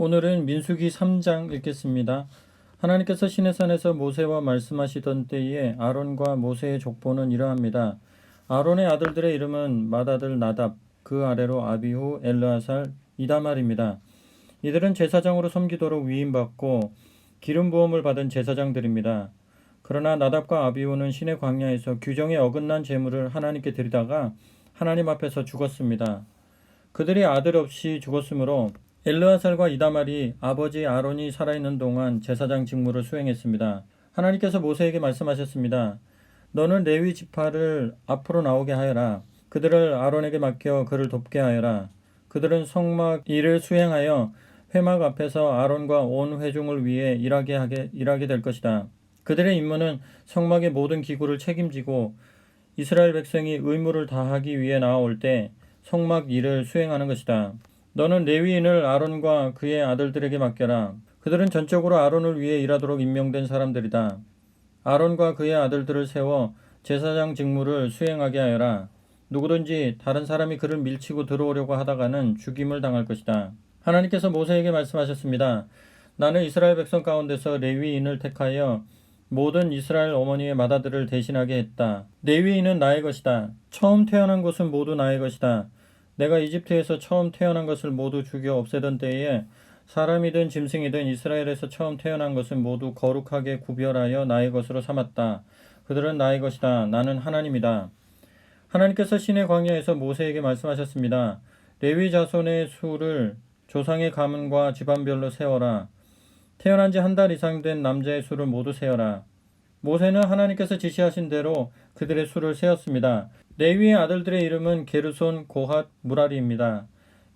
오늘은 민수기 3장 읽겠습니다. 하나님께서 시내산에서 모세와 말씀하시던 때에 아론과 모세의 족보는 이러합니다. 아론의 아들들의 이름은 맏아들 나답, 그 아래로 아비후, 엘르아살, 이다말입니다. 이들은 제사장으로 섬기도록 위임받고 기름 부음을 받은 제사장들입니다. 그러나 나답과 아비후는 시내 광야에서 규정에 어긋난 제물을 하나님께 드리다가 하나님 앞에서 죽었습니다. 그들이 아들 없이 죽었으므로 엘르아살과 이다말이 아버지 아론이 살아있는 동안 제사장 직무를 수행했습니다. 하나님께서 모세에게 말씀하셨습니다. 너는 레위 지파를 앞으로 나오게 하여라. 그들을 아론에게 맡겨 그를 돕게 하여라. 그들은 성막 일을 수행하여 회막 앞에서 아론과 온 회중을 위해 일하게 될 것이다. 그들의 임무는 성막의 모든 기구를 책임지고 이스라엘 백성이 의무를 다하기 위해 나아올 때 성막 일을 수행하는 것이다. 너는 레위인을 아론과 그의 아들들에게 맡겨라. 그들은 전적으로 아론을 위해 일하도록 임명된 사람들이다. 아론과 그의 아들들을 세워 제사장 직무를 수행하게 하여라. 누구든지 다른 사람이 그를 밀치고 들어오려고 하다가는 죽임을 당할 것이다. 하나님께서 모세에게 말씀하셨습니다. 나는 이스라엘 백성 가운데서 레위인을 택하여 모든 이스라엘 어머니의 맏아들을 대신하게 했다. 레위인은 나의 것이다. 처음 태어난 것은 모두 나의 것이다. 내가 이집트에서 처음 태어난 것을 모두 죽여 없애던 때에 사람이든 짐승이든 이스라엘에서 처음 태어난 것은 모두 거룩하게 구별하여 나의 것으로 삼았다. 그들은 나의 것이다. 나는 하나님이다. 하나님께서 시내 광야에서 모세에게 말씀하셨습니다. 레위 자손의 수를 조상의 가문과 집안별로 세워라. 태어난 지 한 달 이상 된 남자의 수를 모두 세어라. 모세는 하나님께서 지시하신 대로 그들의 수를 세었습니다. 레위의 아들들의 이름은 게르손, 고핫, 무라리입니다.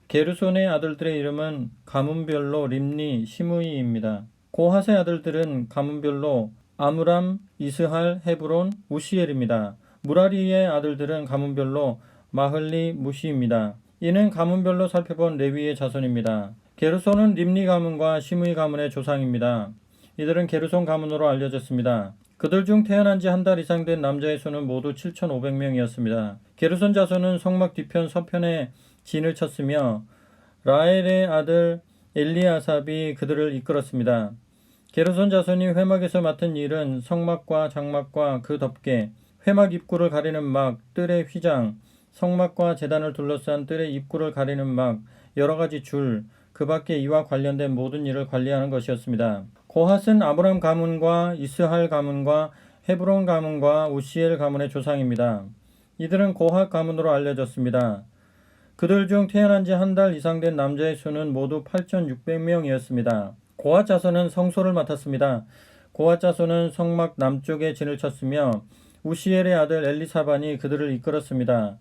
게르손의 아들들의 이름은 가문별로 림니, 시므이입니다. 고핫의 아들들은 가문별로 아므람, 이스할, 헤브론, 우시엘입니다. 무라리의 아들들은 가문별로 마흘리, 무시입니다. 이는 가문별로 살펴본 레위의 자손입니다. 게르손은 림니 가문과 시므이 가문의 조상입니다. 이들은 게르손 가문으로 알려졌습니다. 그들 중 태어난 지 한 달 이상 된 남자의 수는 모두 7,500명이었습니다. 게르손 자손은 성막 뒤편 서편에 진을 쳤으며 라헬의 아들 엘리아삽이 그들을 이끌었습니다. 게르손 자손이 회막에서 맡은 일은 성막과 장막과 그 덮개, 회막 입구를 가리는 막, 뜰의 휘장, 성막과 제단을 둘러싼 뜰의 입구를 가리는 막, 여러 가지 줄, 그 밖에 이와 관련된 모든 일을 관리하는 것이었습니다. 고핫은 아브람 가문과 이스할 가문과 헤브론 가문과 우시엘 가문의 조상입니다. 이들은 고핫 가문으로 알려졌습니다. 그들 중 태어난 지 한 달 이상 된 남자의 수는 모두 8,600명이었습니다. 고핫 자손은 성소를 맡았습니다. 고핫 자손은 성막 남쪽에 진을 쳤으며 우시엘의 아들 엘리사반이 그들을 이끌었습니다.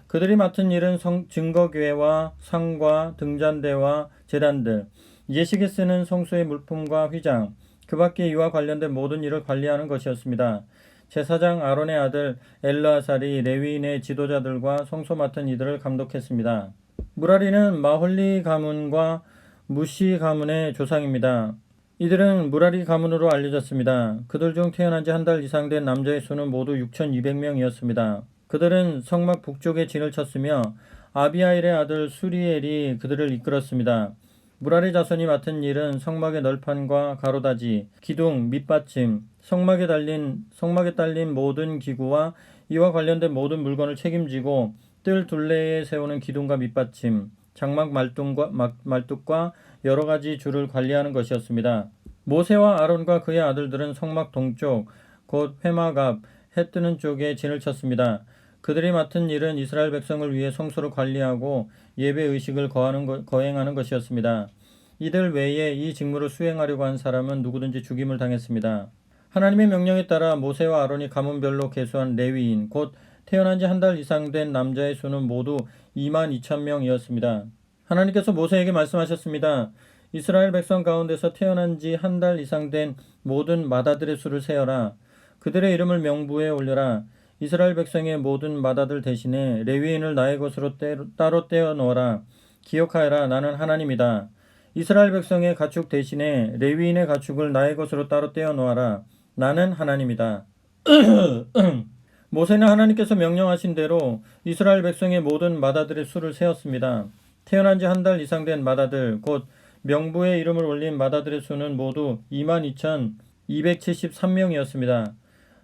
그들이 맡은 일은 증거궤와 상과 등잔대와 제단들, 예식에 쓰는 성소의 물품과 휘장, 그 밖에 이와 관련된 모든 일을 관리하는 것이었습니다. 제사장 아론의 아들 엘르아살이 레위인의 지도자들과 성소 맡은 이들을 감독했습니다. 무라리는 마홀리 가문과 무시 가문의 조상입니다. 이들은 무라리 가문으로 알려졌습니다. 그들 중 태어난 지 한 달 이상 된 남자의 수는 모두 6,200명이었습니다. 그들은 성막 북쪽에 진을 쳤으며 아비아일의 아들 수리엘이 그들을 이끌었습니다. 무라리 자손이 맡은 일은 성막의 널판과 가로다지, 기둥, 밑받침, 성막에 딸린 모든 기구와 이와 관련된 모든 물건을 책임지고 뜰 둘레에 세우는 기둥과 밑받침, 장막 말뚝과 여러 가지 줄을 관리하는 것이었습니다. 모세와 아론과 그의 아들들은 성막 동쪽, 곧 회막 앞, 해 뜨는 쪽에 진을 쳤습니다. 그들이 맡은 일은 이스라엘 백성을 위해 성소를 관리하고 예배 의식을 거행하는 것이었습니다. 이들 외에 이 직무를 수행하려고 한 사람은 누구든지 죽임을 당했습니다. 하나님의 명령에 따라 모세와 아론이 가문별로 계수한 레위인, 곧 태어난 지 한 달 이상 된 남자의 수는 모두 22,000명이었습니다. 하나님께서 모세에게 말씀하셨습니다. 이스라엘 백성 가운데서 태어난 지 한 달 이상 된 모든 맏아들의 수를 세어라. 그들의 이름을 명부에 올려라. 이스라엘 백성의 모든 맏아들 대신에 레위인을 나의 것으로 따로 떼어 놓아라. 기억하여라. 나는 하나님이다. 이스라엘 백성의 가축 대신에 레위인의 가축을 나의 것으로 따로 떼어 놓아라. 나는 하나님이다. 모세는 하나님께서 명령하신 대로 이스라엘 백성의 모든 맏아들의 수를 세었습니다. 태어난 지 한 달 이상 된 맏아들, 곧 명부에 이름을 올린 마다들의 수는 모두 22,273명이었습니다.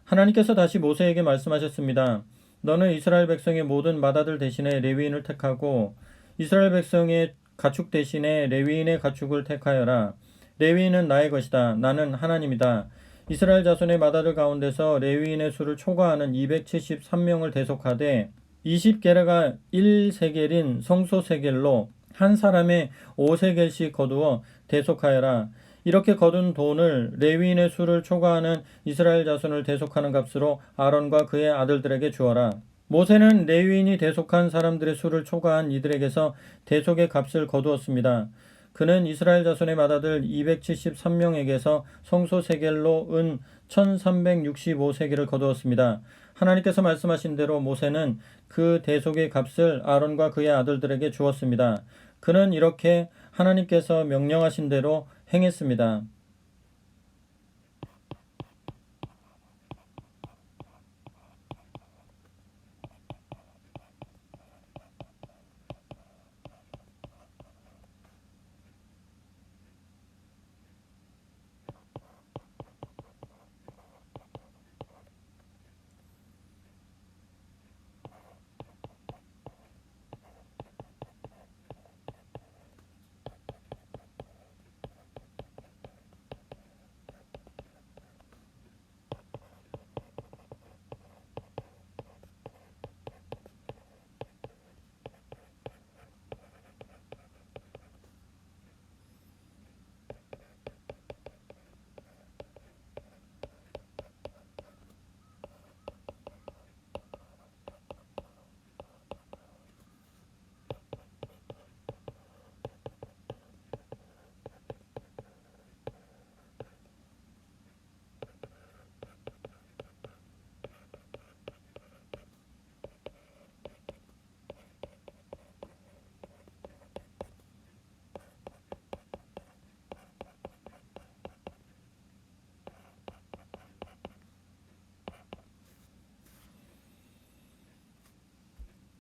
하나님께서 다시 모세에게 말씀하셨습니다. 너는 이스라엘 백성의 모든 마다들 대신에 레위인을 택하고 이스라엘 백성의 가축 대신에 레위인의 가축을 택하여라. 레위인은 나의 것이다. 나는 하나님이다. 이스라엘 자손의 마다들 가운데서 레위인의 수를 초과하는 273명을 대속하되 20게라가 1세겔인 성소세겔로 한 사람의 5세겔씩 거두어 대속하여라. 이렇게 거둔 돈을 레위인의 수를 초과하는 이스라엘 자손을 대속하는 값으로 아론과 그의 아들들에게 주어라. 모세는 레위인이 대속한 사람들의 수를 초과한 이들에게서 대속의 값을 거두었습니다. 그는 이스라엘 자손의 맏아들 273명에게서 성소세겔로 은 1365세겔을 거두었습니다. 하나님께서 말씀하신 대로 모세는 그 대속의 값을 아론과 그의 아들들에게 주었습니다. 그는 이렇게 하나님께서 명령하신 대로 행했습니다.